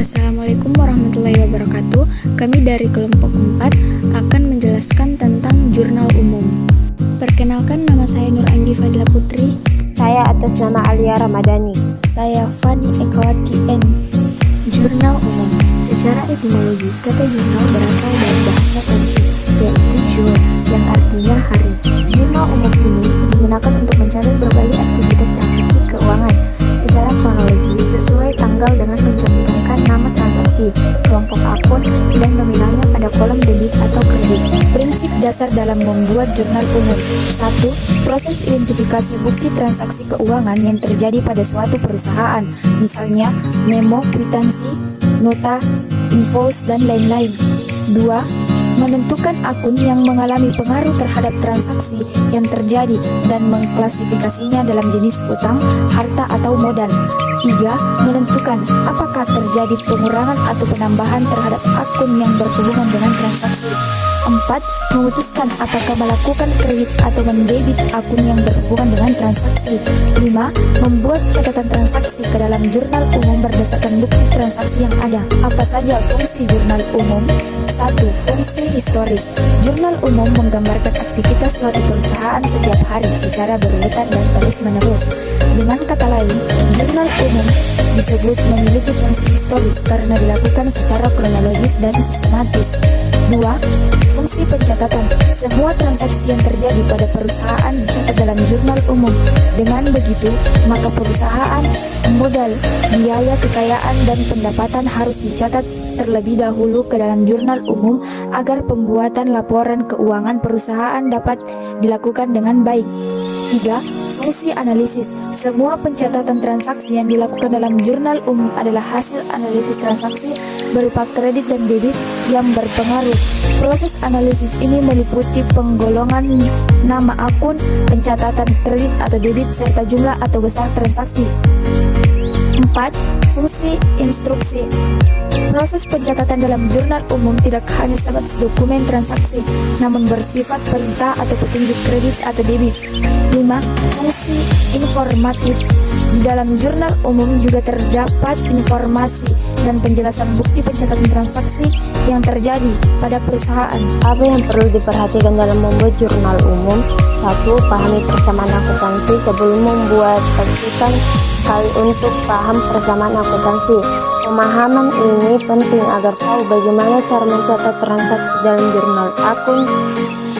Assalamualaikum warahmatullahi wabarakatuh. Kami dari kelompok 4 akan menjelaskan tentang jurnal umum. Perkenalkan, nama saya Nur Anggi Fadila Putri. Saya atas nama Alia Ramadhani. Saya Fani Ekawati N. Jurnal umum. Secara etimologis, kata jurnal berasal dari bahasa Prancis, yaitu jour, yang artinya hari. Jurnal umum ini digunakan untuk mencatat berbagai aktivitas transaksi keuangan secara kronologis sesuai tanggal dengan mencantumkan nama transaksi, kelompok akun, dan nominalnya pada kolom debit atau kredit. Prinsip dasar dalam membuat jurnal umum. 1. Proses identifikasi bukti transaksi keuangan yang terjadi pada suatu perusahaan, misalnya memo, kwitansi, nota, invoice, dan lain-lain. 2. Menentukan akun yang mengalami pengaruh terhadap transaksi yang terjadi dan mengklasifikasinya dalam jenis utang, harta, atau modal. 3. Menentukan apakah terjadi pengurangan atau penambahan terhadap akun yang berhubungan dengan transaksi. 4. Memutuskan apakah melakukan kredit atau mendebit akun yang berhubungan dengan transaksi. 5. Membuat catatan transaksi ke dalam jurnal umum berdasarkan bukti transaksi yang ada. Apa saja fungsi jurnal umum? 1. Fungsi historis. Jurnal umum menggambarkan aktivitas suatu perusahaan setiap hari secara berurutan dan terus-menerus. Dengan kata lain, jurnal umum disebut memiliki fungsi historis karena dilakukan secara kronologis dan sistematis. 2. Fungsi pencatatan. Semua transaksi yang terjadi pada perusahaan dicatat dalam jurnal umum. Dengan begitu, maka perusahaan, modal, biaya, kekayaan, dan pendapatan harus dicatat terlebih dahulu ke dalam jurnal umum agar pembuatan laporan keuangan perusahaan dapat dilakukan dengan baik. 3. Fungsi analisis. Semua pencatatan transaksi yang dilakukan dalam jurnal umum adalah hasil analisis transaksi berupa kredit dan debit yang berpengaruh. Proses analisis ini meliputi penggolongan nama akun, pencatatan kredit atau debit, serta jumlah atau besar transaksi. 4. Fungsi instruksi. Proses pencatatan dalam jurnal umum tidak hanya sebatas dokumen transaksi, namun bersifat perintah atau petunjuk kredit atau debit. 5. Fungsi informatif. Di dalam jurnal umum juga terdapat informasi dan penjelasan bukti pencatatan transaksi yang terjadi pada perusahaan. Apa yang perlu diperhatikan dalam membuat jurnal umum? 1. Pahami persamaan akuntansi sebelum membuat. Pastikan sekali untuk paham persamaan akuntansi. Pemahaman ini penting agar tahu bagaimana cara mencatat transaksi dalam jurnal akun